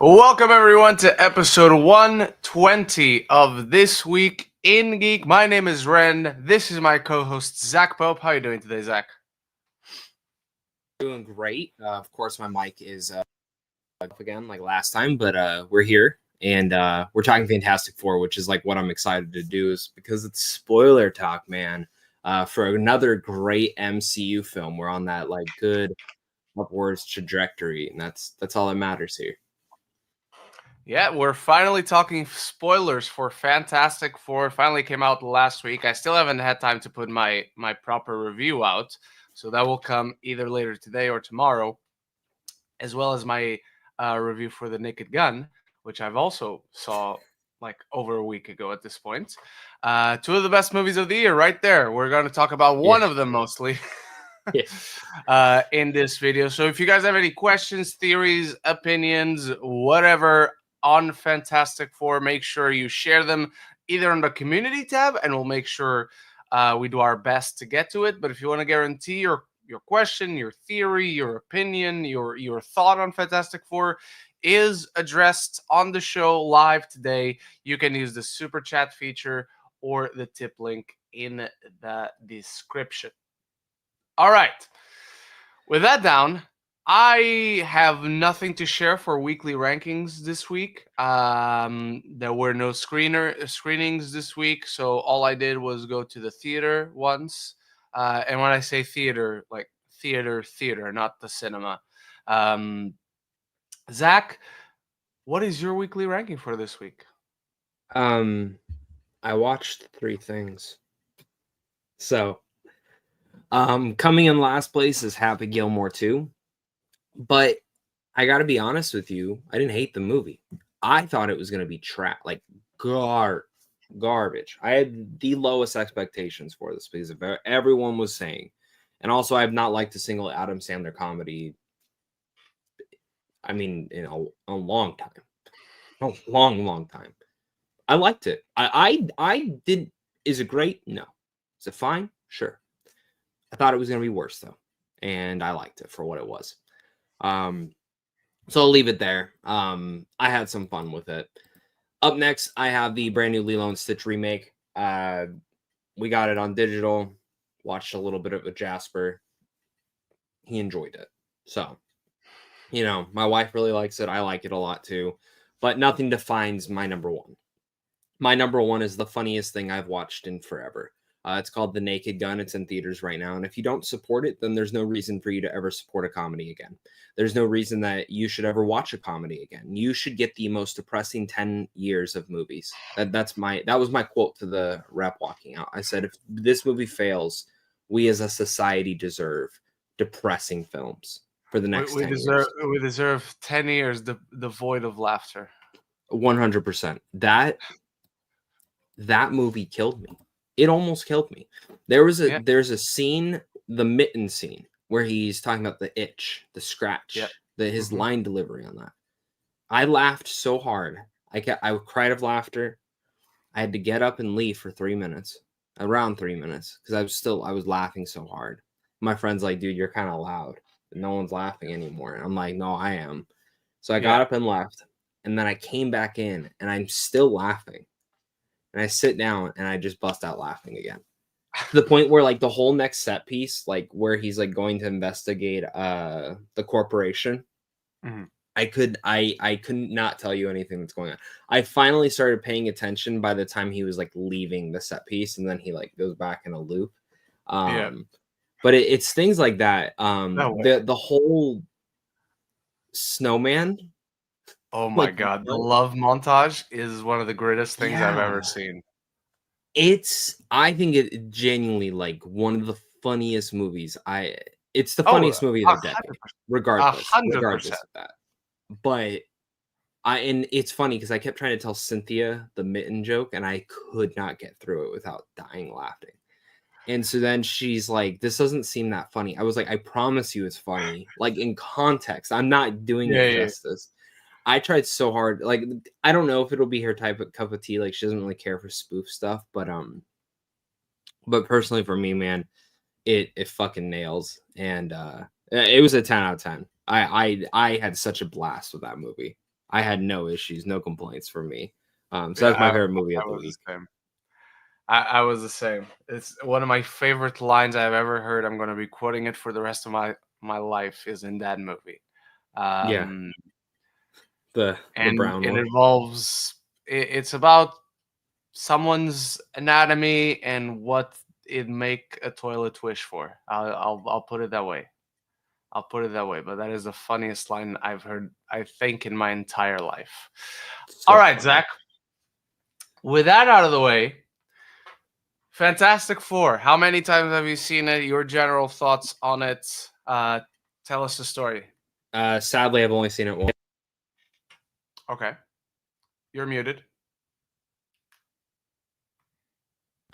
Welcome everyone to episode 120 of This Week in Geek. My name is Ren. This is my co-host Zach Pope. How are you doing today, Zach? Doing great. Of course, my mic is up again like last time, but we're here and we're talking Fantastic Four, which is like what I'm excited to do, is because it's spoiler talk, man. For another great MCU film, we're on that like good upwards trajectory, and that's all that matters here. Yeah, we're finally talking spoilers for Fantastic Four. It finally came out last week. I still haven't had time to put my proper review out, so that will come either later today or tomorrow, as well as my review for The Naked Gun, which I've also saw like over a week ago at this point. Two of the best movies of the year right there. We're going to talk about one of them mostly. In this video. So if you guys have any questions, theories, opinions, whatever on Fantastic Four, make sure you share them either on the community tab, and we'll make sure we do our best to get to it. But if you want to guarantee your question, your theory, your opinion, your thought on Fantastic Four is addressed on the show live today, you can use the super chat feature or the tip link in the description. All right. With that down, I have nothing to share for weekly rankings this week. There were no screenings this week, so all I did was go to the theater once. And when I say theater, like theater, not the cinema. Zach, what is your weekly ranking for this week? I watched 3 things. So, coming in last place is Happy Gilmore 2. But I got to be honest with you, I didn't hate the movie. I thought it was going to be like garbage. I had the lowest expectations for this because of everyone was saying. And also, I have not liked a single Adam Sandler comedy. I mean, in a long time. A long time. I liked it. I did. Is it great? No. Is it fine? Sure. I thought it was going to be worse, though. And I liked it for what it was. So I'll leave it there. I had some fun with it. Up next, I have the brand new Lilo and Stitch remake. We got it on digital. Watched a little bit of it with Jasper. He enjoyed it. So, my wife really likes it. I like it a lot too. But nothing defines my number one. My number one is the funniest thing I've watched in forever. It's called The Naked Gun. It's in theaters right now. And if you don't support it, then there's no reason for you to ever support a comedy again. There's no reason that you should ever watch a comedy again. You should get the most depressing 10 years of movies. That was my quote to the rep walking out. I said, if this movie fails, we as a society deserve depressing films for the next 10 years. We deserve 10 years devoid of laughter. 100%. That movie killed me. It almost killed me. There's a scene, the mitten scene, where he's talking about the itch, the scratch, his line delivery on that. I laughed so hard. I cried of laughter. I had to get up and leave for around 3 minutes, because I was laughing so hard. My friend's like, dude, you're kind of loud. No one's laughing anymore. And I'm like, no, I am. So I got up and left, and then I came back in, and I'm still laughing. And I sit down and I just bust out laughing again. To the point where like the whole next set piece, like where he's like going to investigate the corporation. Mm-hmm. I could not tell you anything that's going on. I finally started paying attention by the time he was like leaving the set piece, and then he like goes back in a loop. But it's things like that. The whole snowman. Oh my God. The love montage is one of the greatest things I've ever seen. I think it genuinely like one of the funniest movies. It's the funniest movie of the decade, regardless of that. But and it's funny because I kept trying to tell Cynthia the mitten joke, and I could not get through it without dying laughing. And so then she's like, this doesn't seem that funny. I was like, I promise you it's funny. Like in context, I'm not doing it justice. I tried so hard. Like, I don't know if it'll be her type of cup of tea. Like, she doesn't really care for spoof stuff. But personally for me, man, it fucking nails. And it was a 10 out of 10. I had such a blast with that movie. I had no issues, no complaints from me. So Yeah, that's my favorite movie of I the was week. the same. I was the same. It's one of my favorite lines I've ever heard. I'm going to be quoting it for the rest of my life. Is in that movie. Yeah, Um, the brown and it one. involves it's about someone's anatomy and what it make a toilet wish for. I'll put it that way. I'll put it that way. But that is the funniest line I've heard, I think, in my entire life. All So right, funny. Zach. With that out of the way, Fantastic Four. How many times have you seen it? Your general thoughts on it? Tell us the story. Sadly, I've only seen it once. Okay, you're muted.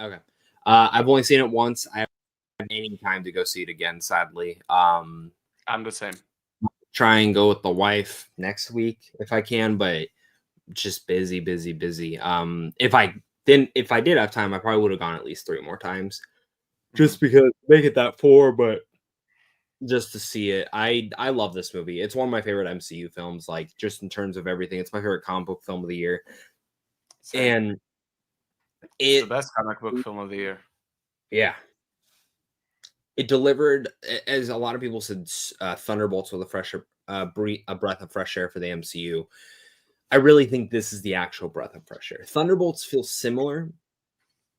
Okay. I've only seen it once. I haven't had any time to go see it again, sadly. I'm the same. Try and go with the wife next week if I can, but just busy, busy, busy. If I did have time, I probably would have gone at least 3 more times. Just because make it that 4, but just to see it. I love this movie. It's one of my favorite MCU films, like just in terms of everything. It's my favorite comic book film of the year. Same. And It's the it best comic book film of the year. yeah. It delivered, as a lot of people said, Thunderbolts with a breath of fresh air for the MCU. I really think this is the actual breath of fresh air. Thunderbolts feels similar,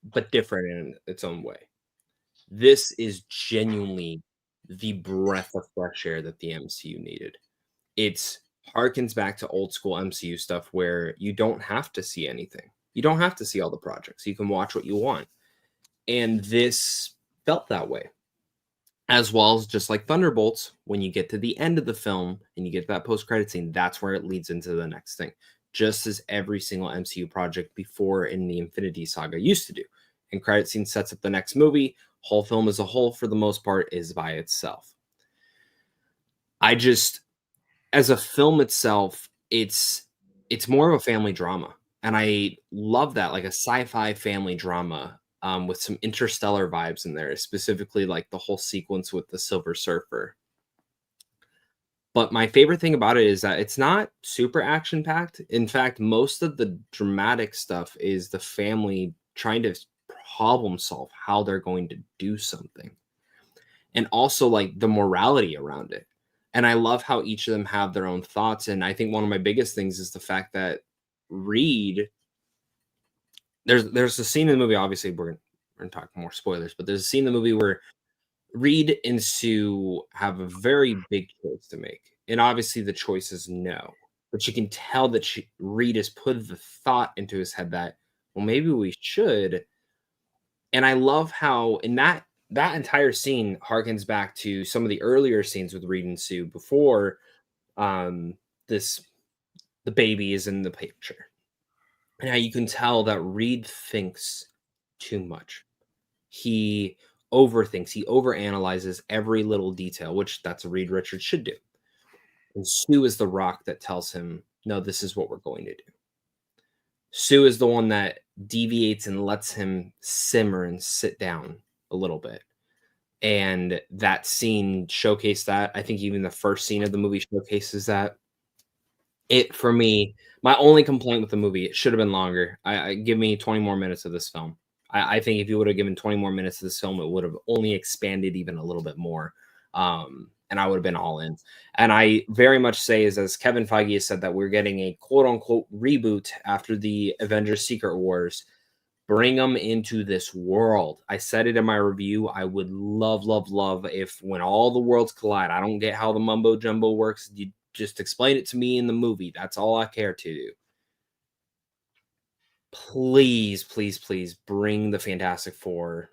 but different in its own way. This is genuinely the breath of fresh air that the MCU needed. It's harkens back to old school MCU stuff where you don't have to see anything. You don't have to see all the projects. You can watch what you want. And this felt that way. As well as just like Thunderbolts, when you get to the end of the film and you get to that post-credit scene, that's where it leads into the next thing. Just as every single MCU project before in the Infinity Saga used to do. And credit scene sets up the next movie. Whole film as a whole, for the most part, is by itself. As a film itself, it's more of a family drama. And I love that, like a sci-fi family drama with some interstellar vibes in there, specifically like the whole sequence with the Silver Surfer. But my favorite thing about it is that it's not super action-packed. In fact, most of the dramatic stuff is the family trying to problem solve how they're going to do something. And also like the morality around it. And I love how each of them have their own thoughts. And I think one of my biggest things is the fact that Reed, there's a scene in the movie, obviously we're gonna talk more spoilers, but there's a scene in the movie where Reed and Sue have a very big choice to make. And obviously the choice is no. But you can tell that Reed has put the thought into his head that, well, maybe we should. And I love how in that entire scene harkens back to some of the earlier scenes with Reed and Sue before this the baby is in the picture. And how you can tell that Reed thinks too much. He overthinks, he overanalyzes every little detail, which that's a Reed Richards should do. And Sue is the rock that tells him, no, this is what we're going to do. Sue is the one that deviates and lets him simmer and sit down a little bit. And that scene showcased that. I think even the first scene of the movie showcases that. It, for me, my only complaint with the movie, it should have been longer. I give me 20 more minutes of this film. I think if you would have given 20 more minutes of this film, it would have only expanded even a little bit more. And I would have been all in. And I very much say is, as Kevin Feige has said, that we're getting a quote unquote reboot after the Avengers Secret Wars. Bring them into this world. I said it in my review. I would love, love, love if when all the worlds collide, I don't get how the mumbo jumbo works. You just explain it to me in the movie. That's all I care to do. Please, please, please bring the Fantastic Four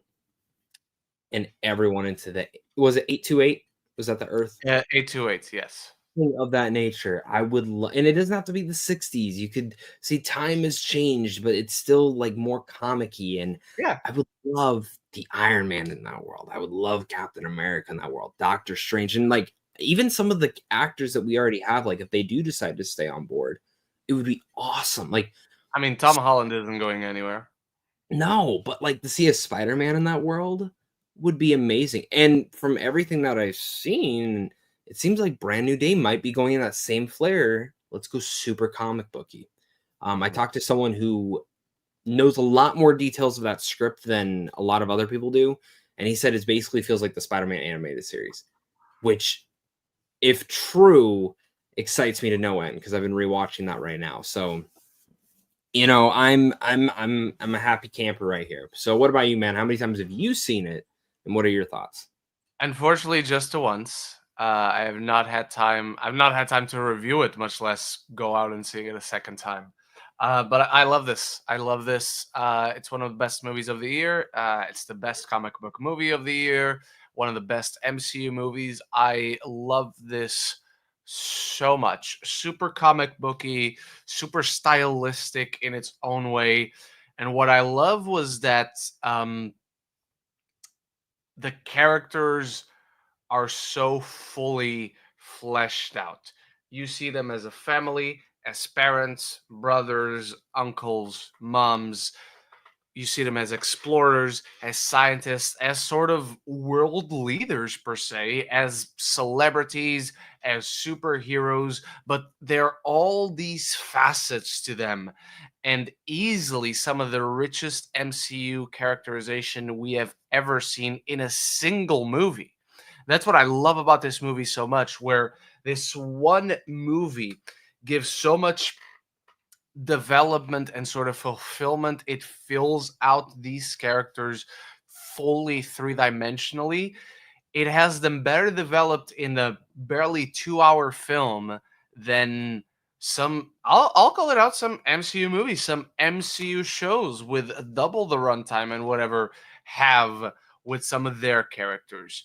and everyone into the, was it 828? Was that the Earth? Yeah, 828. Yes. Of that nature. I would and it doesn't have to be the 60s. You could see time has changed, but it's still like more comic-y. And Yeah. I would love the Iron Man in that world. I would love Captain America in that world, Doctor Strange, and like even some of the actors that we already have, like if they do decide to stay on board, it would be awesome. Like, I mean, Tom Holland isn't going anywhere. no, but like to see a Spider-Man in that world would be amazing. And from everything that I've seen, it seems like Brand New Day might be going in that same flair let's go super comic booky. I talked to someone who knows a lot more details of that script than a lot of other people do, and he said it basically feels like the Spider-Man animated series, which, if true, excites me to no end because I've been rewatching that right now. So, I'm a happy camper right here. So, what about you, man? How many times have you seen it, and what are your thoughts? Unfortunately, just to once. I have not had time. I've not had time to review it, much less go out and see it a second time. But I love this. I love this. It's one of the best movies of the year. It's the best comic book movie of the year. One of the best MCU movies. I love this so much. Super comic booky, super stylistic in its own way. And what I love was that the characters are so fully fleshed out. You see them as a family, as parents, brothers, uncles, moms. You see them as explorers, as scientists, as sort of world leaders, per se, as celebrities, as superheroes, but they're all these facets to them. And easily some of the richest MCU characterization we have ever seen in a single movie. That's what I love about this movie so much, where this one movie gives so much development and sort of fulfillment. It fills out these characters fully three-dimensionally. It has them better developed in a barely 2-hour film than some, I'll call it out, some MCU movies, some MCU shows with double the runtime and whatever have with some of their characters.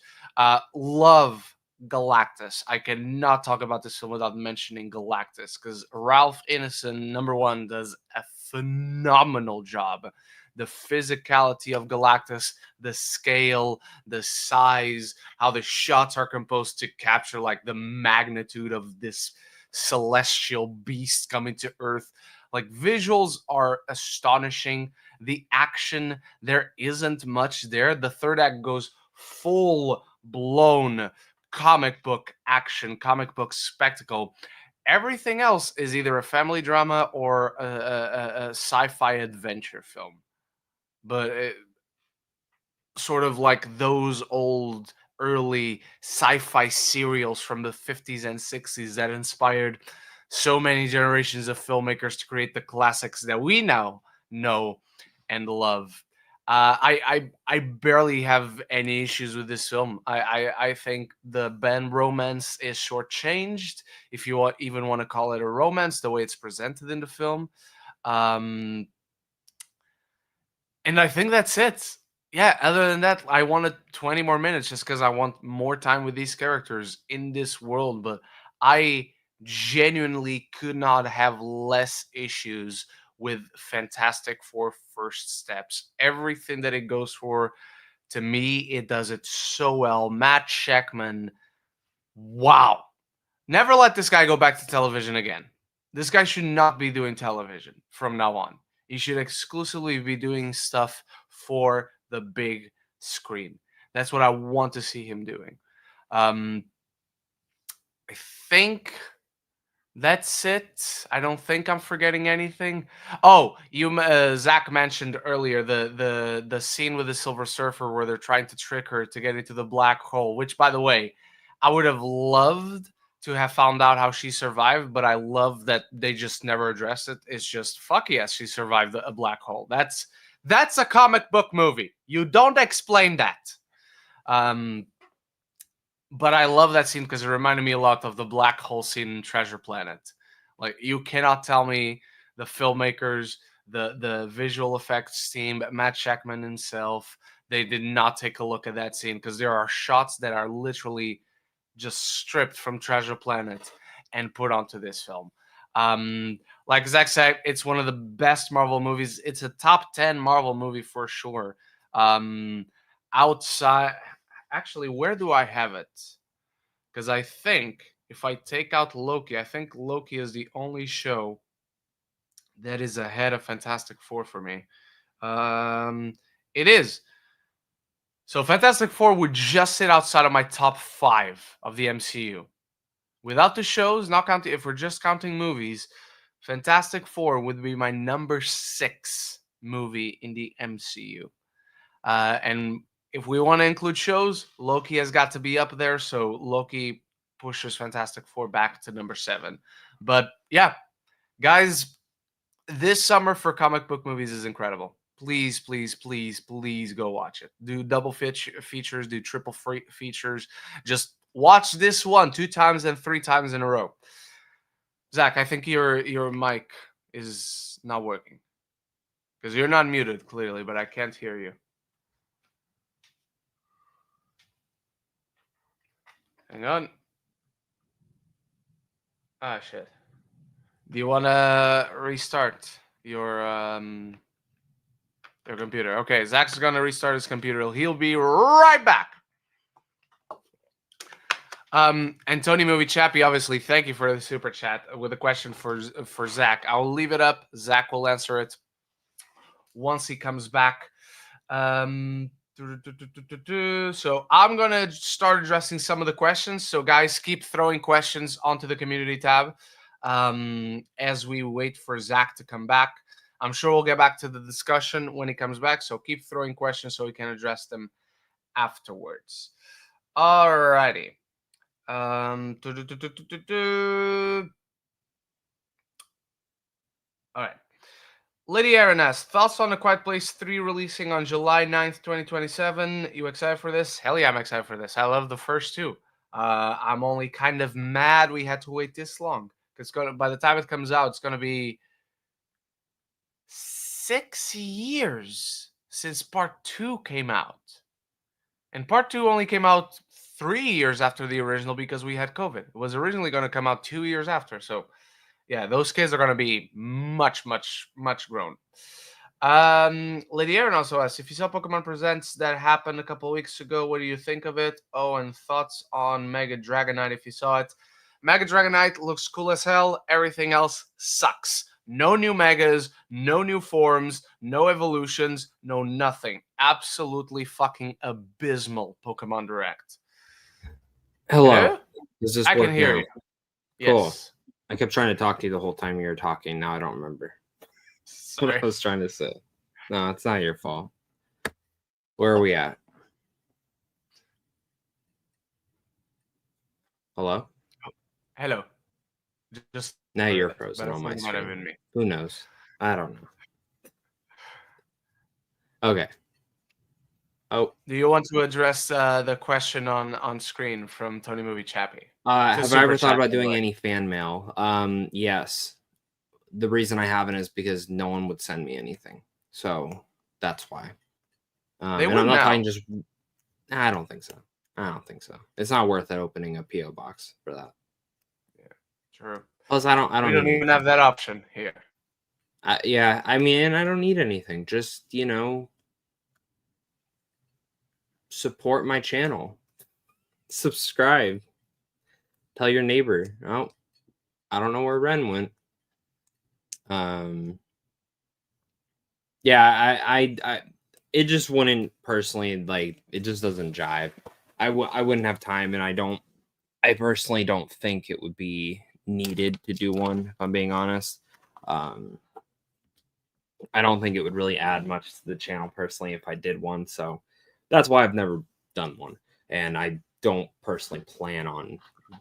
Love Galactus. I cannot talk about this film without mentioning Galactus, because Ralph Ineson, number one, does a phenomenal job. The physicality of Galactus, the scale, the size, how the shots are composed to capture like the magnitude of this celestial beast coming to Earth. Like, visuals are astonishing. The action, there isn't much there. The third act goes full blown comic book action, comic book spectacle. Everything else is either a family drama or a sci-fi adventure film. But sort of like those old early sci-fi serials from the 50s and 60s that inspired so many generations of filmmakers to create the classics that we now know and love. I barely have any issues with this film. I think the Ben romance is shortchanged, if you even want to call it a romance, the way it's presented in the film. Um, and I think that's it. Yeah, other than that, I wanted 20 more minutes just because I want more time with these characters in this world. But I genuinely could not have less issues with Fantastic Four First Steps. Everything that it goes for, to me, it does it so well. Matt Sheckman, wow. Never let this guy go back to television again. This guy should not be doing television from now on. He should exclusively be doing stuff for the big screen. That's what I want to see him doing. Um, I think that's it. I don't think I'm forgetting anything. Oh, Zach mentioned earlier the scene with the Silver Surfer where they're trying to trick her to get into the black hole. Which, by the way, I would have loved to have found out how she survived, but I love that they just never addressed it. It's just, fuck yes, she survived a black hole. That's a comic book movie. You don't explain that. Um, but I love that scene because it reminded me a lot of the black hole scene in Treasure Planet. Like, you cannot tell me the filmmakers, the visual effects team, Matt Sheckman himself, they did not take a look at that scene, because there are shots that are literally just stripped from Treasure Planet and put onto this film. Like Zach said, it's one of the best Marvel movies. It's a top 10 Marvel movie for sure. Outside, actually, where do I have it? Because I think if I take out Loki, I think Loki is the only show that is ahead of Fantastic Four for me. Um, it is. So Fantastic Four would just sit outside of my top 5 of the MCU. Without the shows, not counting, if we're just counting movies, Fantastic Four would be my number 6 movie in the MCU. And if we want to include shows, Loki has got to be up there. So Loki pushes Fantastic Four back to number 7. But yeah, guys, this summer for comic book movies is incredible. Please, please, please, please go watch it. Do double features, do triple features. Just watch this one 2 times and 3 times in a row. Zach, I think your mic is not working because you're not muted clearly, but I can't hear you. Hang on. Ah, shit. Do you want to restart your computer? Okay, Zach's gonna restart his computer. He'll be right back. And Tony Movie Chappie, obviously, thank you for the super chat with a question for Zach. I'll leave it up. Zach will answer it once he comes back. So I'm gonna start addressing some of the questions. So guys, keep throwing questions onto the community tab as we wait for Zach to come back. I'm sure we'll get back to the discussion when he comes back. So keep throwing questions so we can address them afterwards. Alrighty. All right. Lydia Aaron asks, thoughts on A Quiet Place 3 releasing on July 9th, 2027? You excited for this? Hell yeah, I'm excited for this. I love the first two. I'm only kind of mad we had to wait this long. It's by the time it comes out, it's gonna be 6 years since part 2 came out. And part 2 only came out 3 years after the original because we had COVID. It was originally going to come out 2 years after. So, yeah, those kids are going to be much, much, much grown. Lady Aaron also asks, if you saw Pokemon Presents that happened a couple weeks ago, what do you think of it? Oh, and thoughts on Mega Dragonite if you saw it. Mega Dragonite looks cool as hell. Everything else sucks. No new megas, no new forms, no evolutions, no nothing. Absolutely fucking abysmal Pokemon Direct. Hello. Hello? Does this I work can hear now? you. Cool. Yes. I kept trying to talk to you the whole time you were talking. Now I don't remember what I was trying to say. No, it's not your fault. Where are we at? Hello? Hello. Just now you're frozen on my screen. screen. Might have been me. Who knows? I don't know. Okay. Oh. Do you want to address the question on screen from Tony Movie Chappie? Have I ever thought about doing any fan mail? Yes. The reason I haven't is because no one would send me anything. So that's why. They and would I'm not now. talking just. I don't think so. I don't think so. It's not worth it opening a PO box for that. Yeah, true. Plus, I don't. We don't even have that option here. Yeah, I mean, I don't need anything. Just support my channel. Subscribe. Tell your neighbor. Oh, I don't know where Ren went. Yeah, I it just wouldn't personally, like, it just doesn't jive. I wouldn't have time, and I personally don't think it would be needed to do one, if I'm being honest. I don't think it would really add much to the channel personally if I did one, so that's why I've never done one, and I don't personally plan on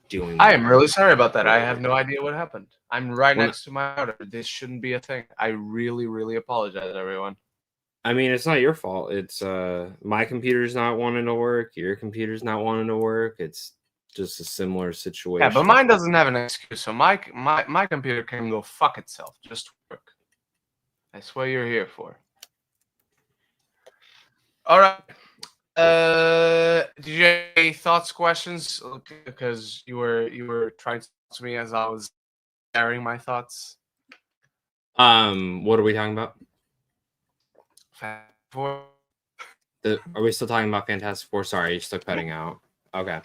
doing one. I am really sorry about that. I have no idea what happened. I'm right next to my router. This shouldn't be a thing. I really, really apologize, everyone. I mean, it's not your fault. It's my computer's not wanting to work. Your computer's not wanting to work. It's just a similar situation. Yeah, but mine doesn't have an excuse. So my computer can go fuck itself. Just work. That's what you're here for. All right. Did you have any thoughts, questions? Because you were trying to talk to me as I was sharing my thoughts. What are we talking about? Four. Are we still talking about Fantastic Four? Sorry, you're still cutting out. Okay.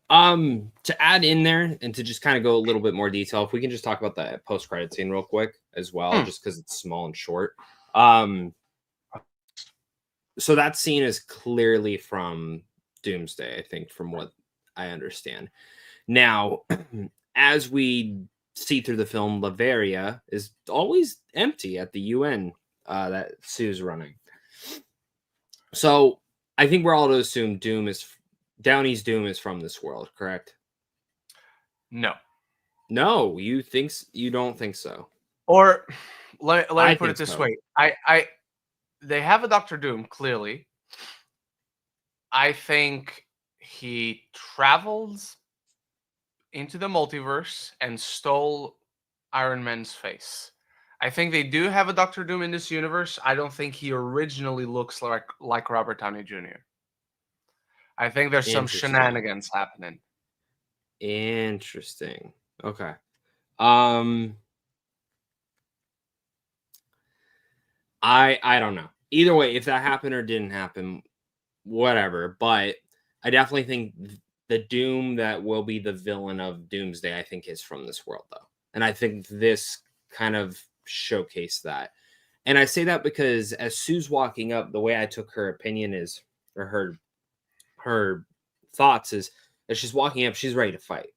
To add in there and to just kind of go a little bit more detail, if we can just talk about the post-credit scene real quick as well, just because it's small and short. So that scene is clearly from Doomsday, I think, from what I understand. Now, as we see through the film, Latveria is always empty at the UN that Sue's running. So I think we're all to assume Downey's Doom is from this world, correct? No. No, you don't think so. Or let me I put think it this so. way. They have a Doctor Doom, clearly. I think he travels into the multiverse and stole Iron Man's face. I think they do have a Doctor Doom in this universe. I don't think he originally looks like Robert Downey Jr. I think there's some Interesting. shenanigans happening. Interesting. Okay. I don't know. Either way, if that happened or didn't happen, whatever. But I definitely think the Doom that will be the villain of Doomsday, I think, is from this world, though. And I think this kind of showcased that. And I say that because as Sue's walking up, the way I took her opinion is, or her thoughts is, as she's walking up, she's ready to fight.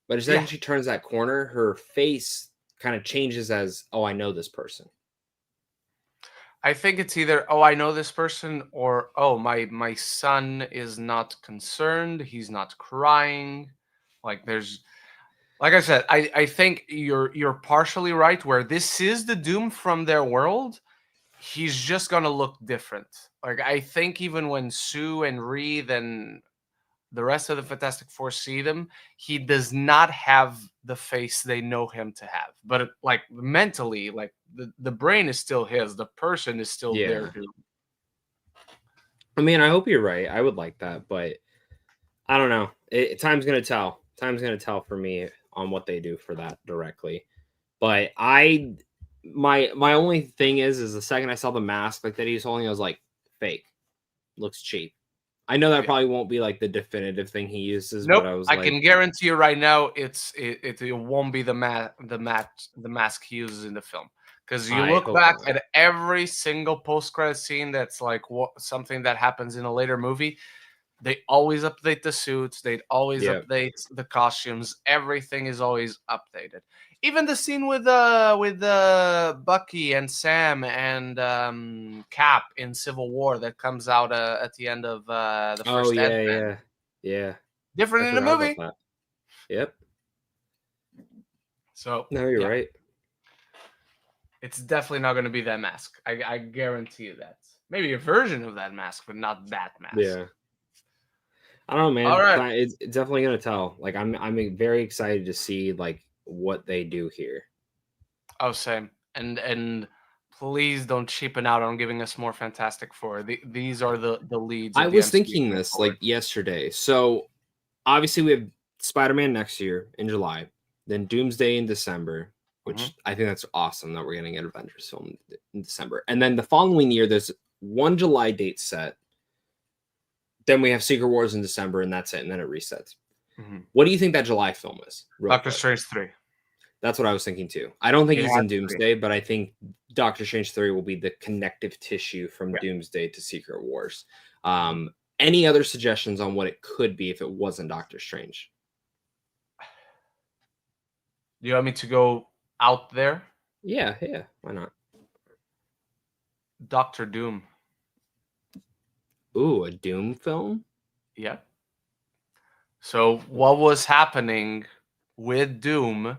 But as Yeah. she turns that corner, her face kind of changes as, oh, I know this person. I think it's either, oh, I know this person, or, oh, my son is not concerned, he's not crying. Like I said, I think you're partially right, where this is the Doom from their world. He's just gonna look different. Like, I think even when Sue and Reed and the rest of the Fantastic Four see them, he does not have the face they know him to have. But like mentally, like the brain is still his, the person is still their Doom. I mean, I hope you're right. I would like that, but I don't know. Time's gonna tell. Time's gonna tell for me on what they do for that directly. But my only thing is the second I saw the mask like that he's holding, I was like, fake, looks cheap. I know that Yeah. probably won't be like the definitive thing he uses, Nope, but I was I like, can guarantee you right now, it won't be the mask he uses in the film. Because you I look hope back not. at every single post-credit scene that's like something that happens in a later movie, they always update the suits, they'd always Yeah. update the costumes, everything is always updated. Even the scene with Bucky and Sam and Cap in Civil War that comes out at the end of the Oh first yeah, Ant-Man. yeah, yeah. I Different in the forgot about movie. that. Yep. So No, you're yeah, right. it's definitely not going to be that mask. I guarantee you that. Maybe a version of that mask, but not that mask. Yeah. I don't know, All man. right. It's definitely gonna tell. Like I'm very excited to see like what they do here. Oh, same. And please don't cheapen out on giving us more Fantastic Four. These are the leads I of the was MCU thinking going this forward. like yesterday. So obviously we have Spider-Man next year in July, then Doomsday in December, Mhm. which I think that's awesome that we're getting an Avengers film in December. And then the following year, there's one July date set. Then we have Secret Wars in December, and that's it. And then it resets. Mhm. What do you think that July film is? Real Doctor quick. Strange 3. That's what I was thinking too. I don't think It he's has in to be. Doomsday, but I think Doctor Strange 3 will be the connective tissue from Yeah. Doomsday to Secret Wars. Any other suggestions on what it could be if it wasn't Doctor Strange? Do you want me to go out there? Yeah, why not? Doctor Doom. Ooh, a Doom film? Yeah. So what was happening with Doom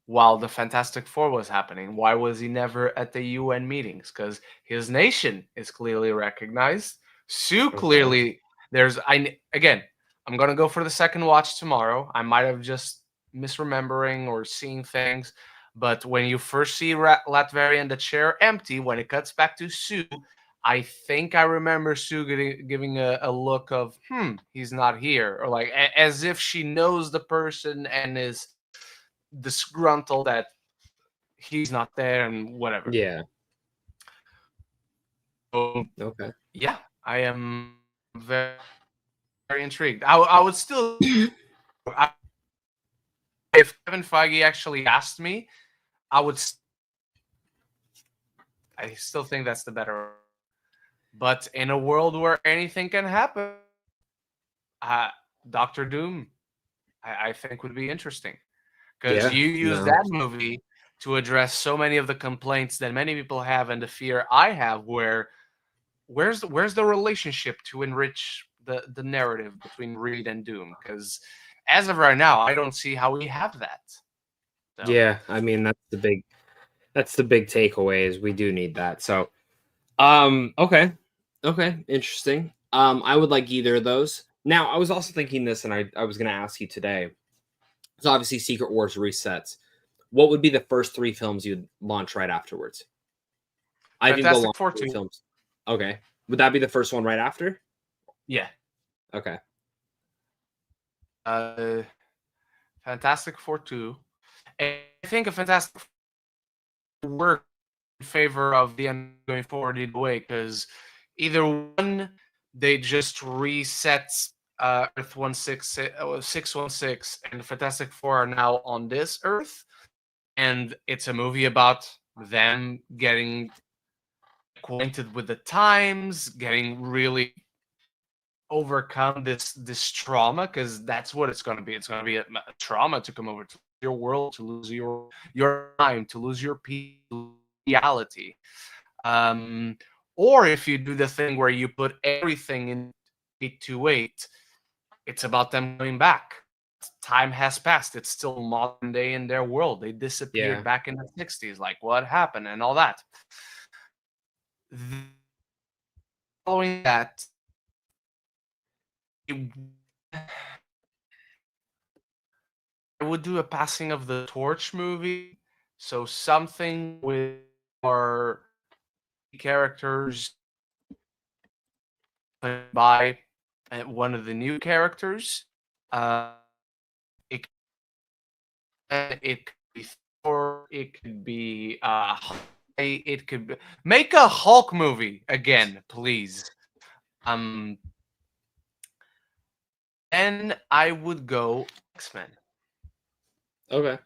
while the Fantastic Four was happening? Why was he never at the UN meetings? Because his nation is clearly recognized. Sue Okay. clearly again. I'm gonna go for the second watch tomorrow. I might have just misremembering or seeing things, but when you first see Latveria in the chair empty, when it cuts back to Sue, I think I remember Sue giving a look of he's not here, or like as if she knows the person and is disgruntled that he's not there and whatever. Yeah. So Okay. yeah, I am very, very intrigued. I would still, if Kevin Feige actually asked me, I would. I still think that's the better. But in a world where anything can happen, uh, Doctor Doom. I think would be interesting because Yeah, you use no. that movie to address so many of the complaints that many people have and the fear I have. Where's the relationship to enrich the narrative between Reed and Doom? Because as of right now, I don't see how we have that. So Yeah, I mean that's the big takeaway is we do need that. So okay. Okay, interesting. I would like either of those. Now, I was also thinking this and I was gonna ask you today. So obviously Secret Wars resets. What would be the first three films you'd launch right afterwards? I can go Fantastic launch Four three 2. films. Okay. Would that be the first one right after? Yeah. Okay. Uh Fantastic Four 2. And I think a Fantastic Four work in favor of the end going forward either way, because either one, they just reset Earth 616 and the Fantastic Four are now on this Earth, and it's a movie about them getting acquainted with the times, getting really overcome this trauma, because that's what it's going to be. It's going to be a trauma to come over to your world, to lose your time, to lose your peace, reality. Um, or if you do the thing where you put everything in 828, it's about them coming back. Time has passed. It's still modern day in their world. They disappeared Yeah. back in the 60s. Like, what happened and all that. Following that, I would do a passing of the torch movie. So something with our characters played by one of the new characters. Uh, it it could be Thor. It could be it could be, make a Hulk movie again, please. Um, then I would go X-Men. Okay.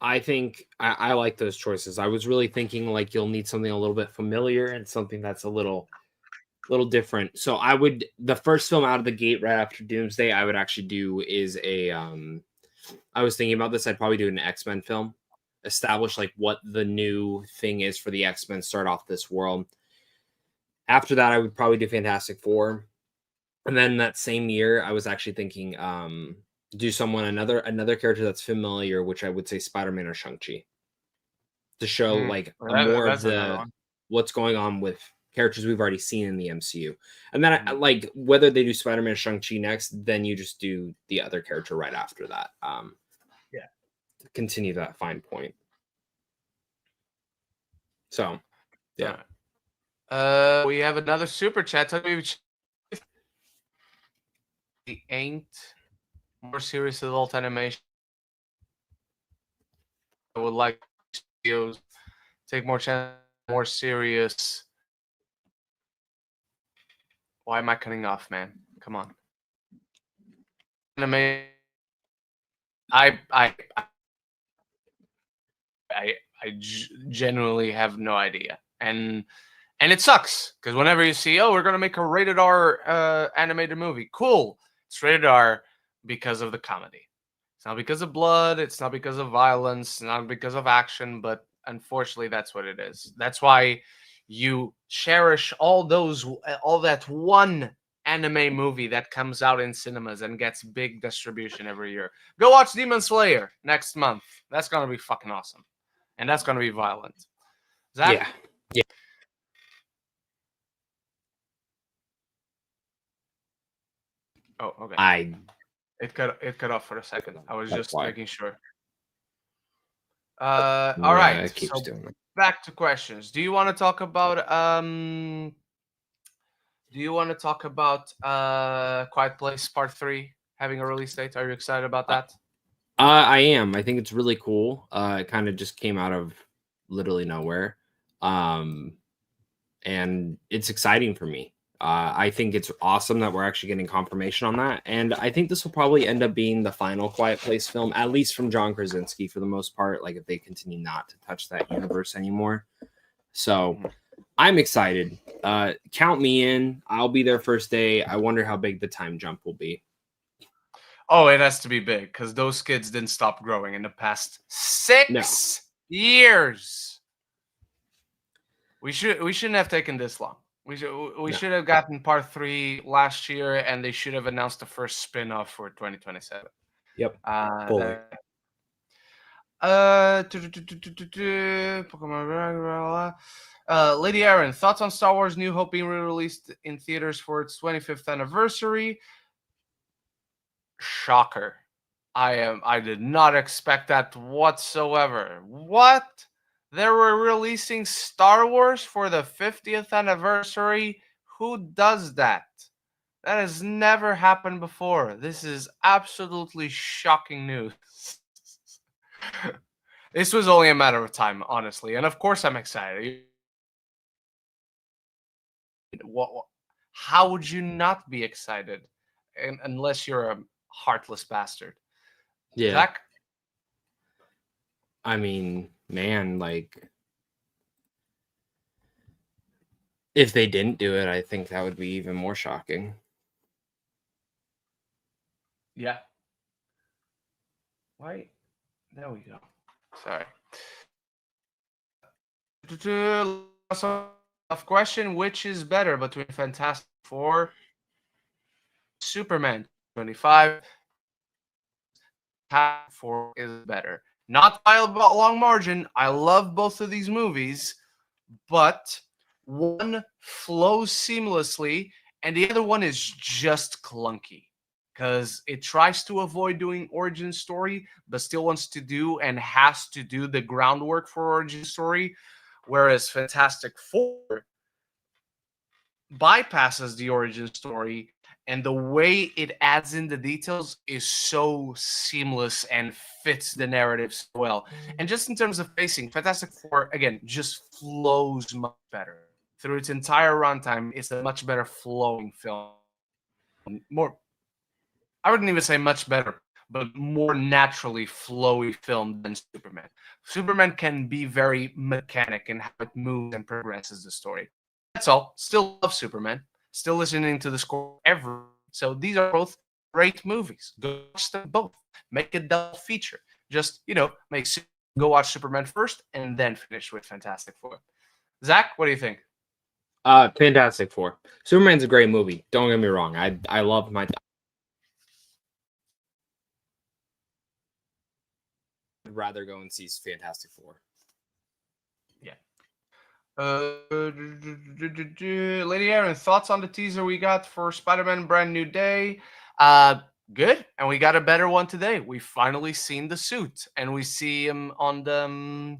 I think I like those choices. I was really thinking like you'll need something a little bit familiar and something that's a little different. So I would the first film out of the gate right after Doomsday I would actually do is a I was thinking about this. I'd probably do an X-Men film, establish like what the new thing is for the X-Men, start off this world. After that, I would probably do Fantastic Four. And then that same year, I was actually thinking do someone another character that's familiar, which I would say Spider-Man or Shang-Chi, to show like a more of That's another the one. what's going on with characters we've already seen in the MCU. And then like whether they do Spider-Man or Shang-Chi next, then you just do the other character right after that. Yeah. Continue that fine point. So, yeah. We have another super chat. Tell me the ain't more serious adult animation. I would like studios take more chance, more serious. Why am I cutting off, man? Come on. Anime. I I genuinely have no idea, and it sucks because whenever you see, oh, we're gonna make a rated R animated movie, cool. It's rated R because of the comedy. It's not because of blood. It's not because of violence. It's not because of action. But unfortunately, that's what it is. That's why you cherish all that one anime movie that comes out in cinemas and gets big distribution every year. Go watch Demon Slayer next month. That's gonna be fucking awesome, and that's gonna be violent. Zach? Yeah. Yeah. Oh, okay. I It cut off for a second. I was That's just why. making sure. Yeah, All right. it keeps So doing that. back to questions. Do you want to talk about Quiet Place Part 3 having a release date? Are you excited about that? I am. I think it's really cool. It kind of just came out of literally nowhere. Um, and it's exciting for me. I think it's awesome that we're actually getting confirmation on that. And I think this will probably end up being the final Quiet Place film, at least from John Krasinski for the most part, like if they continue not to touch that universe anymore. So I'm excited. Count me in. I'll be there first day. I wonder how big the time jump will be. Oh, it has to be big because those kids didn't stop growing in the past 6 years. We shouldn't have taken this long. We No. should have gotten part 3 last year, and they should have announced the first spin-off for 2027. Yep. Fully. Pokemon. Lady Aaron, thoughts on Star Wars New Hope being released in theaters for its 25th anniversary? Shocker. I did not expect that whatsoever. What? They were releasing Star Wars for the 50th anniversary? Who does that? That has never happened before. This is absolutely shocking news. This was only a matter of time, honestly. And of course I'm excited. How would you not be excited unless you're a heartless bastard? Yeah. Zach? I mean, man, like, if they didn't do it, I think that would be even more shocking. Yeah. Why? There we go. Sorry. Tough question. Which is better between Fantastic Four, Superman 25? Four is better. Not by a long margin. I love both of these movies, but one flows seamlessly and the other one is just clunky because it tries to avoid doing origin story but still wants to do and has to do the groundwork for origin story, whereas Fantastic Four bypasses the origin story, and the way it adds in the details is so seamless and fits the narrative so well. And just in terms of pacing, Fantastic Four, again, just flows much better. Through its entire runtime, it's a much better flowing film. More, I wouldn't even say much better, but more naturally flowy film than Superman. Superman can be very mechanic in how it moves and progresses the story. That's all. Still love Superman. Still listening to the score every. So these are both great movies. Go watch them both. Make a double feature. Just go watch Superman first and then finish with Fantastic Four. Zach, what do you think? Fantastic Four. Superman's a great movie. Don't get me wrong. I love my. I'd rather go and see Fantastic Four. Yeah. Lady Aaron, thoughts on the teaser we got for Spider-Man Brand New Day? Good, and we got a better one today. We finally seen the suit, and we see him on the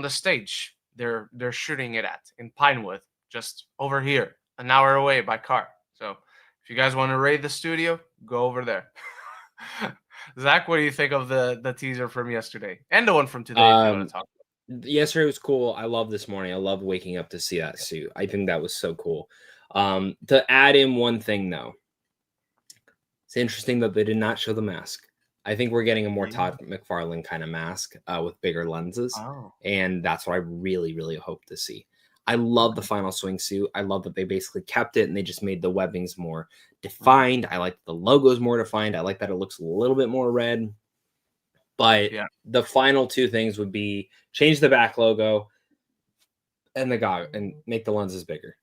stage. They're shooting it at in Pinewood, just over here, an hour away by car. So if you guys want to raid the studio, go over there. Zach, what do you think of the teaser from yesterday and the one from today? If you want to talk. Yesterday was cool. I love this morning. I love waking up to see that suit. I think that was so cool. To add in one thing though, it's interesting that they did not show the mask. I think we're getting a more Todd McFarlane kind of mask with bigger lenses, and that's what I really, really hope to see. I love the final swingsuit. I love that they basically kept it and they just made the webbings more defined. I like the logos more defined. I like that it looks a little bit more red. But the final two things would be change the back logo and the goggle and make the lenses bigger.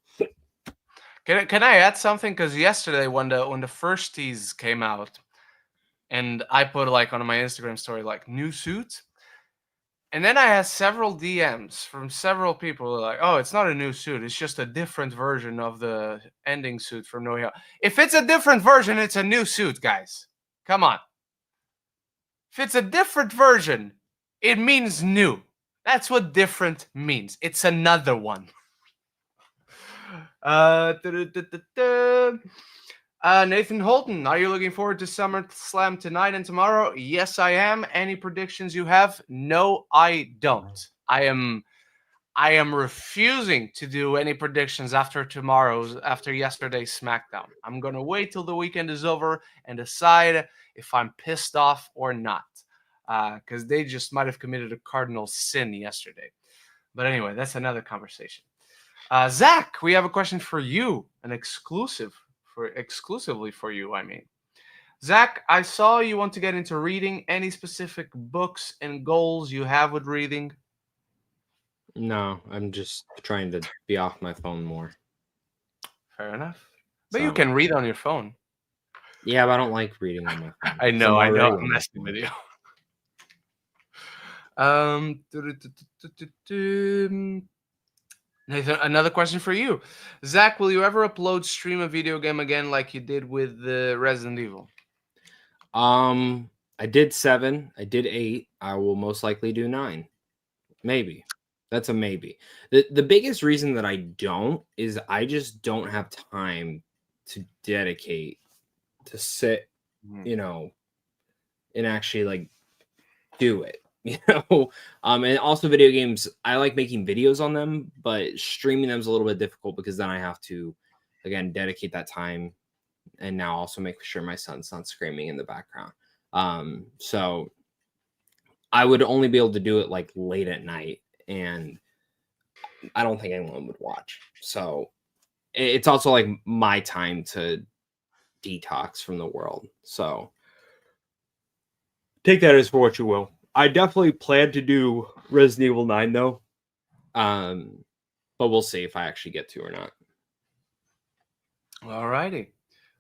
Can I add something? Because yesterday when the first tease came out, and I put like on my Instagram story like new suit, and then I had several DMs from several people like, "Oh, it's not a new suit. It's just a different version of the ending suit from No Way Home." If it's a different version, it's a new suit, guys. Come on. If it's a different version, it means new. That's what different means. It's another one. Nathan Holton, are you looking forward to SummerSlam tonight and tomorrow? Yes, I am. Any predictions you have? No, I don't. I am refusing to do any predictions after yesterday's SmackDown. I'm gonna wait till the weekend is over and decide if I'm pissed off or not, because they just might have committed a cardinal sin yesterday. But anyway, that's another conversation. Zach, we have a question for you, an exclusively for you. I mean, Zach, I saw you want to get into reading. Any specific books and goals you have with reading? No, I'm just trying to be off my phone more. Fair enough. But you So can read on your phone. yeah, but I don't like reading on my phone. I 'cause know, I'm I know. already I'm on my messing phone. with you. Um, Nathan, another question for you. Zach, will you ever upload stream a video game again like you did with the Resident Evil? I did 7. I did 8. I will most likely do 9. Maybe. That's a maybe. The biggest reason that I don't is I just don't have time to dedicate to sit, Mhm. you know, and actually like do it. You know, and also video games. I like making videos on them, but streaming them is a little bit difficult because then I have to, again, dedicate that time, and now also make sure my son's not screaming in the background. So I would only be able to do it like late at night, and I don't think anyone would watch. So it's also like my time to detox from the world. So take that as for what you will. I definitely plan to do Resident Evil 9 though. But we'll see if I actually get to or not. Alrighty.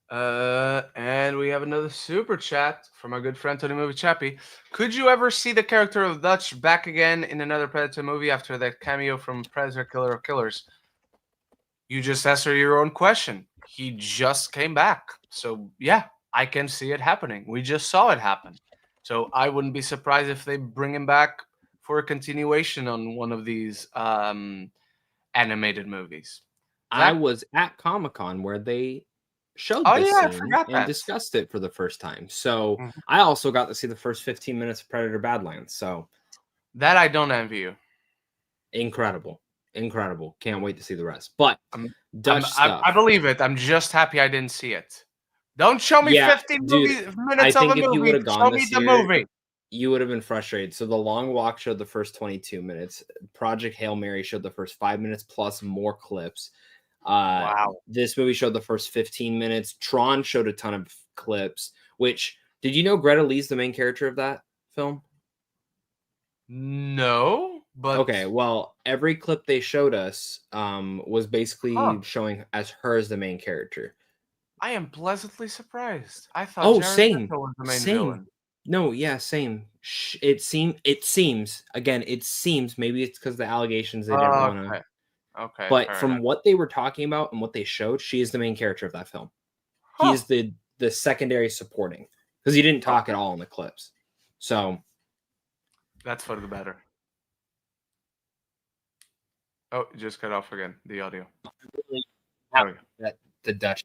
And we have another super chat from our good friend Tony Movie Chappie. Could you ever see the character of Dutch back again in another Predator movie after that cameo from Predator Killer of Killers? You just answered your own question. He just came back. So, yeah, I can see it happening. We just saw it happen. So, I wouldn't be surprised if they bring him back for a continuation on one of these animated movies. I Zach? was at Comic-Con where they showed Oh, this yeah, I scene forgot and that. discussed it for the first time. So Mhm. I also got to see the first 15 minutes of Predator Badlands. So That I don't envy you. incredible. Incredible. Can't wait to see the rest. But I'm, Dutch I stuff. believe it. I'm just happy I didn't see it. Don't show me Yeah, 15 dude. I minutes of a think if you would movie. have gone Show me this the year, movie. you would have been frustrated. So the long walk showed the first 22 minutes. Project Hail Mary showed the first 5 minutes plus more clips. Wow. This movie showed the first 15 minutes. Tron showed a ton of clips. Which did you know Greta Lee's the main character of that film? No, but Okay, well, every clip they showed us was huh. basically showing as her as the main character. I am pleasantly surprised. I thought Oh, Jared same, Leto was the main same. villain. No, yeah, same. It seems again. It seems maybe it's because the allegations they didn't want to. Okay. Okay, But fair from enough. what they were talking about and what they showed, she is the main character of that film. He Huh. is the secondary supporting because he didn't talk at Okay. all in the clips. So That's for the better. Oh, it just cut off again. The audio. really There we go. that the Dutch,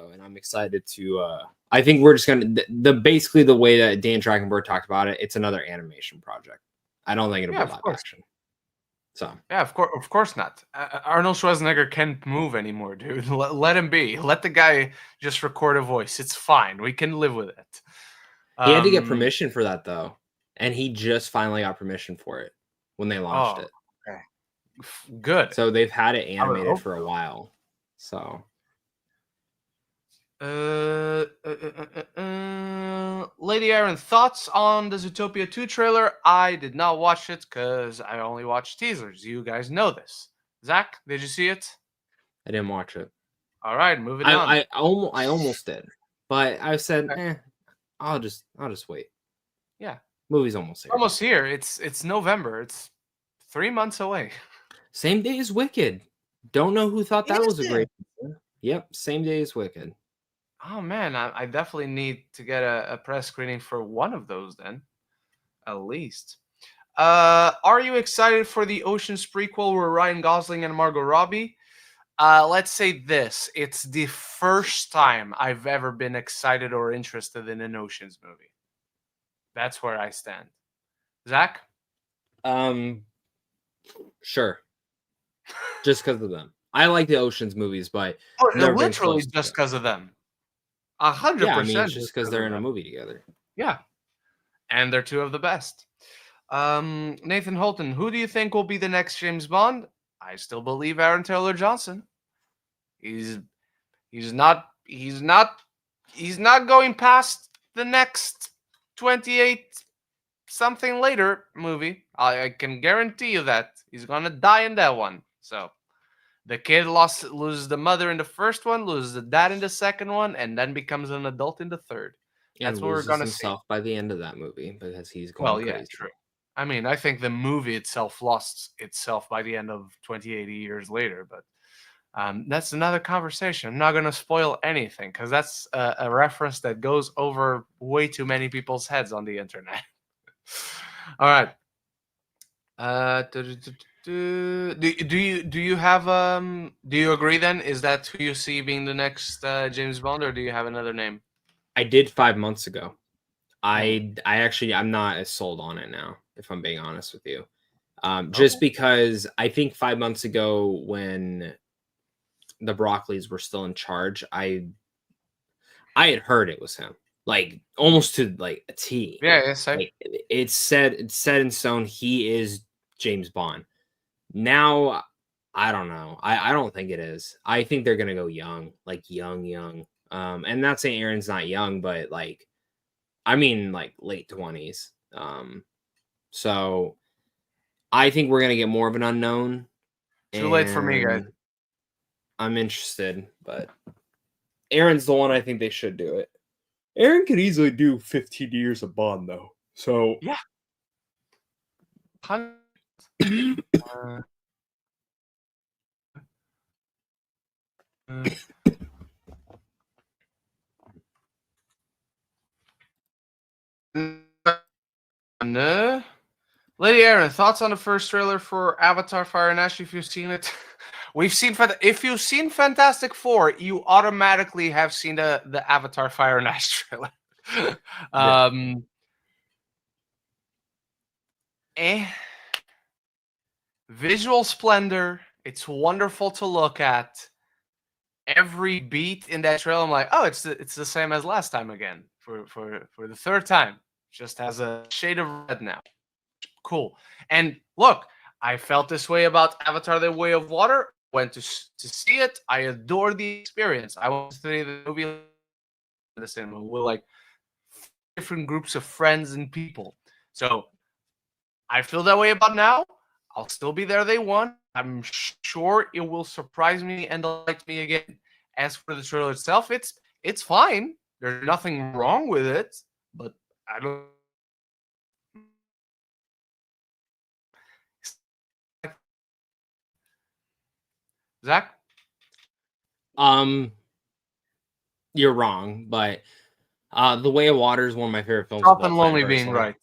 and I'm excited to. I think we're just gonna the basically the way that Dan Trachtenberg talked about it. It's another animation project. I don't think it'll Yeah, be of live course. action. So Yeah, of course not. Arnold Schwarzenegger can't move anymore, dude. Let him be. Let the guy just record a voice. It's fine. We can live with it. he had to get Um. permission for that though, and he just finally got permission for it when they launched Oh, it. okay. Good. So they've had it I would animated hope for a so. while. So Lady Aaron, thoughts on the Zootopia 2 trailer? I did not watch it because I only watch teasers. You guys know this. Zach, did you see it? I didn't watch it. All right, moving on. I almost did, but I said, Okay. I'll just wait. Yeah, Movie's almost here. almost here. It's November. It's 3 months away. Same day as Wicked. Don't know who thought that Is was a it? great. Yep, same day as Wicked. Oh man, I definitely need to get a press screening for one of those then, at least. Are you excited for the Ocean's prequel with Ryan Gosling and Margot Robbie? Let's say this: it's the first time I've ever been excited or interested in an Ocean's movie. That's where I stand. Zach? Um, sure, just because of them. I like the Ocean's movies, but Oh, never been literally close to just them. because of them. A hundred Yeah, I mean, it's percent just just because because they're of in a them. movie together. Yeah, and they're two of the best. Nathan Holton, who do you think will be the next James Bond? I still believe Aaron Taylor Johnson. He's he's not he's not going past the next 28 something later movie. I can guarantee you that he's gonna die in that one. So the kid loses the mother in the first one, loses the dad in the second one, and then becomes an adult in the third. And That's what we're loses gonna see. himself by the end of that movie because he's going Well, yeah, crazy. true. I mean, I think the movie itself lost itself by the end of 80 years later, but that's another conversation. I'm not going to spoil anything because that's a reference that goes over way too many people's heads on the internet. All right. Do you have do you agree then? Is that who you see being the next James Bond, or do you have another name? I did 5 months ago. I'm not as sold on it now, if I'm being honest with you. Just because I think 5 months ago when the Broccoli's were still in charge, I had heard it was him, like almost to like a T. Yeah, yes, Like, it's set in stone. He is James Bond. Now, I don't know. I don't think it is. I think they're gonna go young, like young. And not saying Aaron's not young, but like, I mean, like late 20s. So I think we're gonna get more of an unknown. Too late for me, guys. I'm interested, but Aaron's the one I think they should do it. Aaron could easily do 15 years of Bond, though. So yeah. No. Lady Aaron, thoughts on the first trailer for Avatar: Fire and Ash? If you've seen it, if you've seen Fantastic Four, you automatically have seen the Avatar: Fire and Ash trailer. Visual splendor. It's wonderful to look at. Every beat in that trailer, I'm like, oh, it's the same as last time again for the third time. Just has a shade of red now. Cool. And look, I felt this way about Avatar: The Way of Water. Went to see it. I adore the experience. I went to see the movie in the cinema with like different groups of friends and people. So I feel that way about now. I'll still be there day one. I'm sure it will surprise me and delight me again. As for the trailer itself, it's fine. There's nothing wrong with it, but I don't. Zach? You're wrong, but The Way of Water is one of my favorite films. Tough and lonely being right.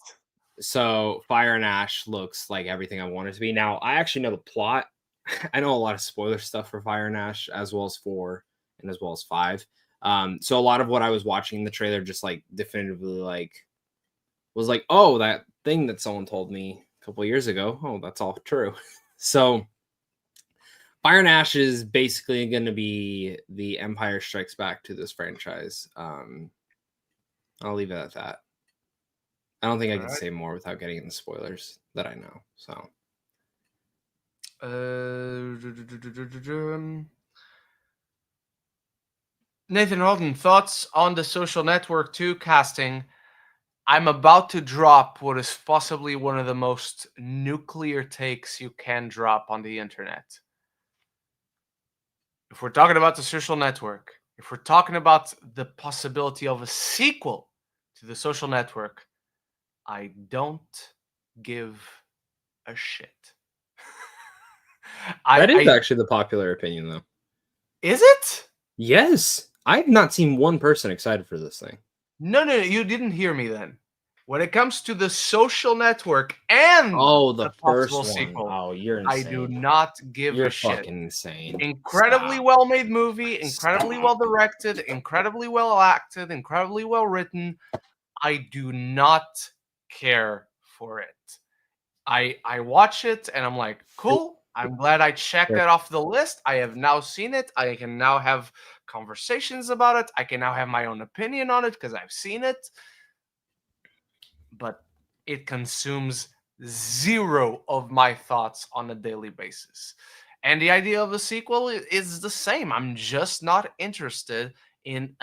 So Fire and Ash looks like everything I want it to be. Now, I actually know the plot. I know a lot of spoiler stuff for Fire and Ash, as well as 4 and as well as 5. So a lot of what I was watching in the trailer just like definitively like was like, oh, that thing that someone told me a couple of years ago. Oh, that's all true. So Fire and Ash is basically going to be the Empire Strikes Back to this franchise. I'll leave it at that. I don't think I can say more without getting into spoilers that I know. So, Nathan Holden, thoughts on the Social Network 2 casting? I'm about to drop what is possibly one of the most nuclear takes you can drop on the internet. If we're talking about the Social Network, if we're talking about the possibility of a sequel to the Social Network, I don't give a shit. that is actually the popular opinion, though. Is it? Yes. I've not seen one person excited for this thing. No, you didn't hear me then. When it comes to the Social Network and the first one. sequel, oh, you're insane. I do not give a shit. You're fucking insane. Incredibly well-made movie, incredibly well-directed, incredibly well-acted, incredibly well-written. I do not care for it. I watch it and I'm like, cool. I'm glad I checked that off the list. I have now seen it. I can now have conversations about it. I can now have my own opinion on it because I've seen it. But it consumes zero of my thoughts on a daily basis. And the idea of a sequel is the same. I'm just not interested in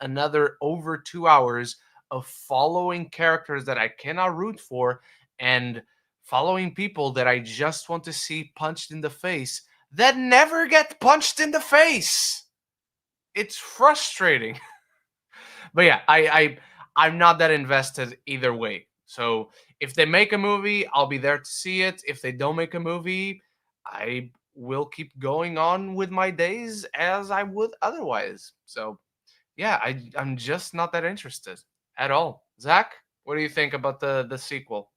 another over 2 hours of following characters that I cannot root for and following people that I just want to see punched in the face that never get punched in the face. It's frustrating. But yeah, I'm not that invested either way. So if they make a movie, I'll be there to see it. If they don't make a movie, I will keep going on with my days as I would otherwise. So yeah, I'm just not that interested at all. Zach, what do you think about the sequel?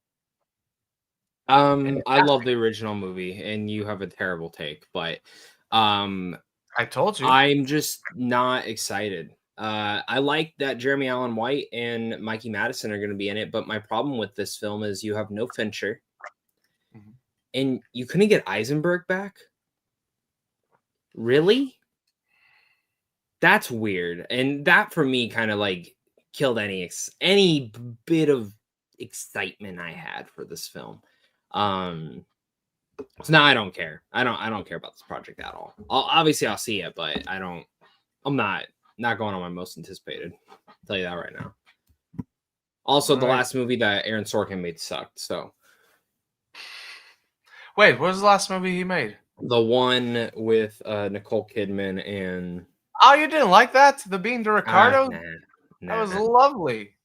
And I love the original movie, and you have a terrible take, but um, I told you. I'm just not excited. I like that Jeremy Allen White and Mikey Madison are going to be in it, but my problem with this film is you have no Fincher, Mhm. and you couldn't get Eisenberg back. Really? That's weird, and that for me kind of like killed any bit of excitement I had for this film. Um, so now I don't care. I don't care about this project at all. Obviously I'll see it, but I'm not going on my most anticipated. I'll tell you that right now. Also, All the right. last movie that Aaron Sorkin made sucked. So Wait, what was the last movie he made? the one with Nicole Kidman and Oh, you didn't like that? The Being the Ricardo? nah, That was nah, lovely.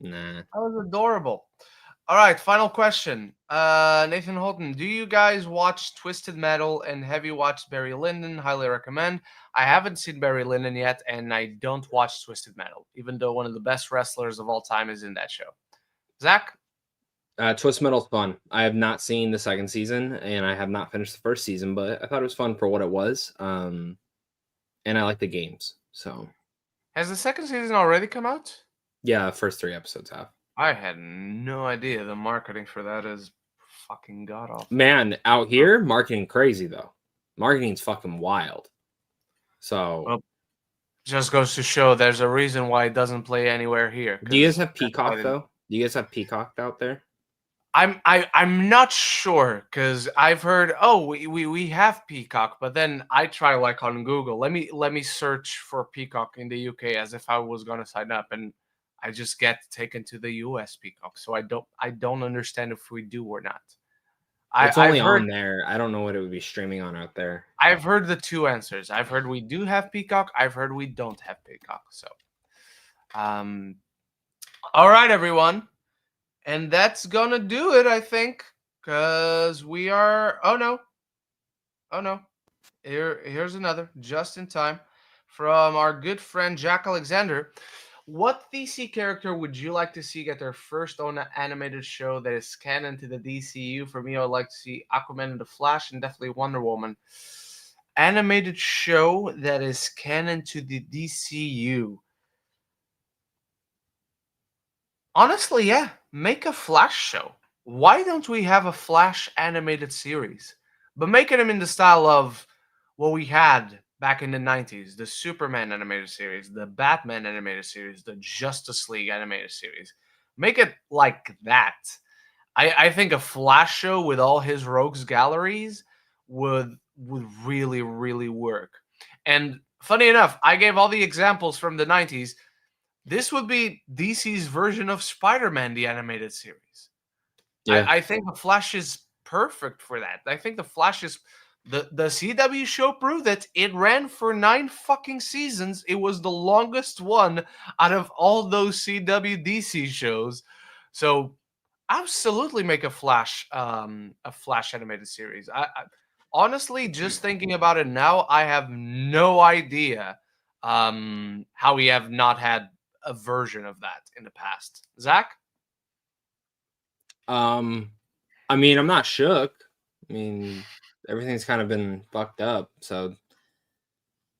nah. That was adorable. All right, final question. Nathan Holton, do you guys watch Twisted Metal and have you watched Barry Lyndon? Highly recommend. I haven't seen Barry Lyndon yet, and I don't watch Twisted Metal, even though one of the best wrestlers of all time is in that show. Zach? Twist Metal's fun. I have not seen the second season, and I have not finished the first season, but I thought it was fun for what it was. And I like the games. So Has the second season already come out? yeah, first 3 episodes have. I had no idea. The marketing for that is fucking god awful. Man, out here, marketing crazy though. Marketing's fucking wild. So Well, just goes to show there's a reason why it doesn't play anywhere here. do you guys 'Cause have that's why I Peacock didn't- though? Do you guys have Peacock out there? I'm not sure because I've heard we have Peacock, but then I try like on Google. Let me search for Peacock in the UK as if I was gonna sign up, and I just get taken to the US Peacock. So I don't understand if we do or not. It's I've only heard on there. I don't know what it would be streaming on out there. I've heard the two answers. I've heard we do have Peacock. I've heard we don't have Peacock. So um, all right, everyone. And that's gonna do it, I think, because we are. Oh no! Here's another just in time from our good friend Jack Alexander. What DC character would you like to see get their first own animated show that is canon to the DCU? For me, I would like to see Aquaman and the Flash, and definitely Wonder Woman. Animated show that is canon to the DCU. Honestly, yeah, make a Flash show. Why don't we have a Flash animated series? But making them in the style of what we had back in the 90s, the Superman animated series, the Batman animated series, the Justice League animated series. Make it like that. I think a Flash show with all his rogues galleries would really, really work. And funny enough, I gave all the examples from the 90s. This would be DC's version of Spider-Man, the animated series. Yeah. I think the Flash is perfect for that. I think the Flash is the CW show proved that it ran for 9 fucking seasons. It was the longest one out of all those CW DC shows. So absolutely make a Flash animated series. I honestly just thinking about it now, I have no idea how we have not had a version of that in the past. Zach? I mean, I'm not shook. I mean, everything's kind of been fucked up. So,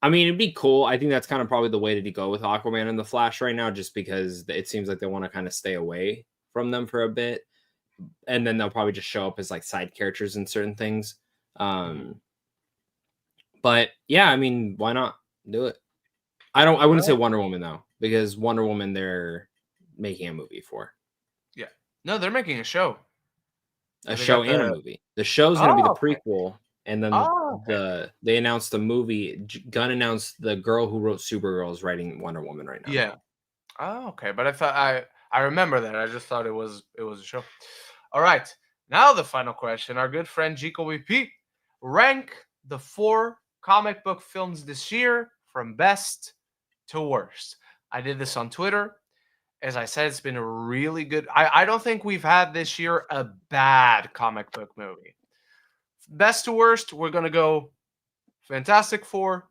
I mean, it'd be cool. I think that's kind of probably the way to go with Aquaman and the Flash right now, just because it seems like they want to kind of stay away from them for a bit, and then they'll probably just show up as like side characters in certain things. But yeah, I mean, why not do it? I wouldn't say Wonder Woman though, because Wonder Woman they're making a movie for. Yeah. No, they're making a show. A show and a movie. The show's going to be the prequel, And then Oh, okay. they announced the movie. Gunn announced the girl who wrote Supergirl is writing Wonder Woman right now. Yeah. Oh, okay. But I remember that. I just thought it was a show. All right. Now the final question. Our good friend Jico VP, rank the 4 comic book films this year from best to worst. I did this on Twitter. As I said, it's been a really good. I don't think we've had this year a bad comic book movie. Best to worst, we're gonna go Fantastic Four,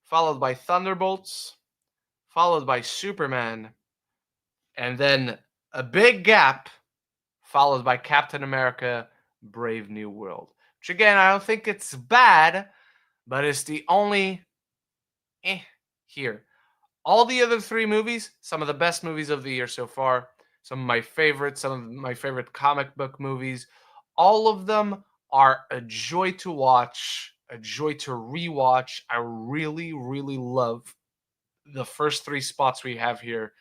followed by Thunderbolts, followed by Superman, and then a big gap, followed by Captain America: Brave New World. Which again, I don't think it's bad, but it's the only here. All the other 3 movies, some of the best movies of the year so far, some of my favorites, some of my favorite comic book movies. All of them are a joy to watch, a joy to rewatch. I really, really love the first 3 spots we have here.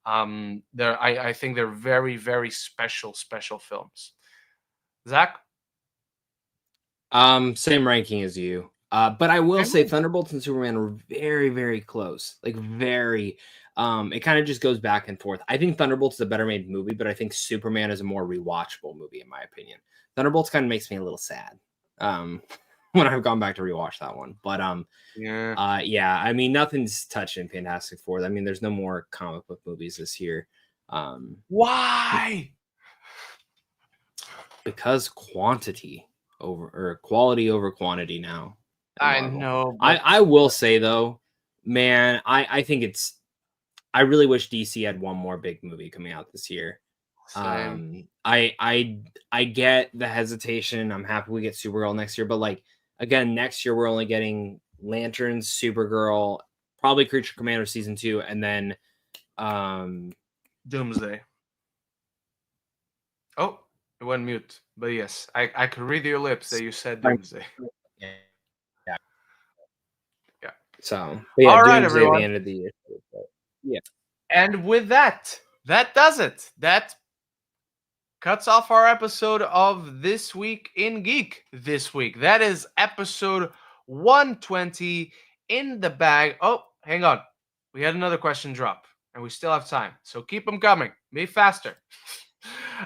I think they're very, very special films. Zach? Same ranking as you. But I will And say we- Thunderbolts and Superman are very, very close. Like very. It kind of just goes back and forth. I think Thunderbolts is a better made movie, but I think Superman is a more rewatchable movie in my opinion. Thunderbolts kind of makes me a little sad. When I've gone back to rewatch that one. But Yeah. yeah, I mean nothing's touching Fantastic Four. I mean, there's no more comic book movies this year. Why? Because quantity over or quality over quantity now at I Marvel. know, I will say though, man, I think it's I really wish DC had one more big movie coming out this year. same. I get the hesitation. I'm happy we get Supergirl next year, but like again, next year we're only getting Lanterns, Supergirl, probably Creature Commander season 2, and then Doomsday. Oh, it went mute. But yes, I could read your lips that you said Doomsday. yeah, yeah. Yeah. So but yeah, All right, Doomsday at the everyone. end of the year. But yeah. And with that, that does it. That cuts off our episode of This Week in Geek this week. That is episode 120 in the bag. Oh, hang on. We had another question drop, and we still have time. So keep them coming. Be faster.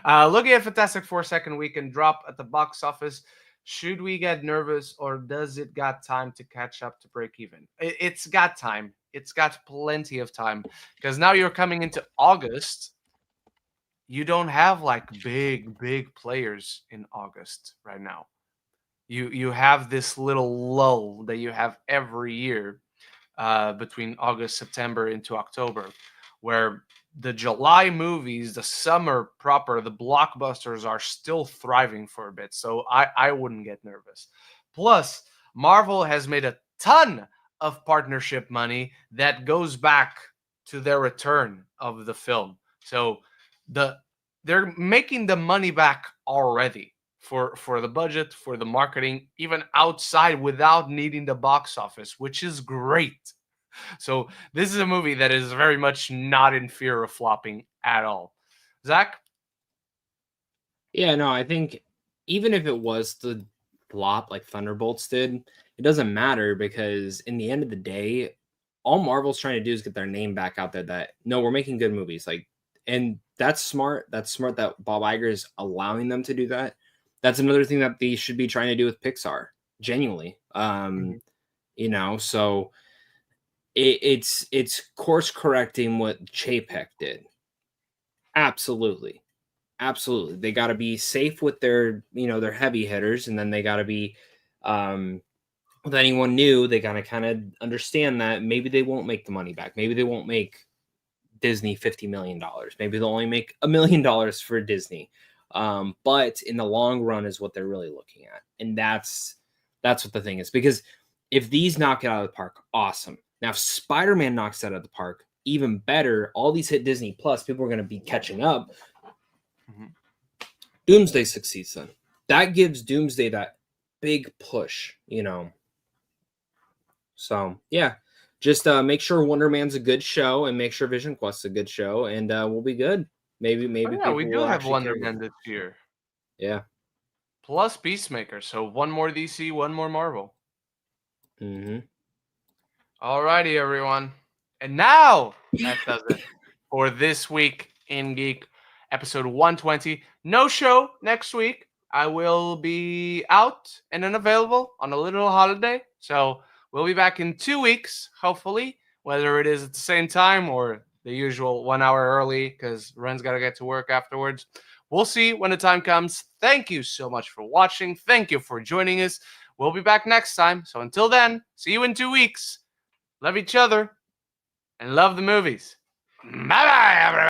Looking at Fantastic Four second weekend drop at the box office. Should we get nervous, or does it got time to catch up to break even? It's got time. It's got plenty of time because now you're coming into August. You don't have like big players in August right now. You have this little lull that you have every year between August, September into October, where the July movies, the summer proper, the blockbusters are still thriving for a bit. So I wouldn't get nervous. Plus, Marvel has made a ton of partnership money that goes back to their return of the film. So they're making the money back already for the budget, for the marketing, even outside without needing the box office, which is great. So this is a movie that is very much not in fear of flopping at all. Zach? Yeah, no, I think even if it was to flop like Thunderbolts did, it doesn't matter because in the end of the day, all Marvel's trying to do is get their name back out there that no, we're making good movies. Like, and that's smart. That's smart that Bob Iger is allowing them to do that. That's another thing that they should be trying to do with Pixar, genuinely. Mhm. You know, so it's course correcting what Chapek did. Absolutely. Absolutely. They got to be safe with their, their heavy hitters, and then they got to be with anyone new, they got to kind of understand that maybe they won't make the money back. Maybe they won't make Disney $50 million. Maybe they'll only make $1 million for Disney. But in the long run is what they're really looking at. And that's what the thing is. Because if these knock it out of the park, awesome. Now, if Spider-Man knocks it out of the park, even better. All these hit Disney Plus, people are going to be catching up. Mhm. Doomsday succeeds then. That gives Doomsday that big push, So yeah, just make sure Wonder Man's a good show and make sure Vision Quest's a good show, and we'll be good. Maybe Oh yeah, we people do will have actually Wonder care. Man this year. Yeah. plus Peacemaker. So one more DC, one more Marvel. Mm-hmm. Alrighty, everyone. And now that does it for this week in Geek, episode 120. No show next week. I will be out and unavailable on a little holiday. So we'll be back in 2 weeks, hopefully, whether it is at the same time or the usual 1 hour early because Ren's got to get to work afterwards. We'll see when the time comes. Thank you so much for watching. Thank you for joining us. We'll be back next time. So until then, see you in 2 weeks. Love each other and love the movies. Bye bye, everyone.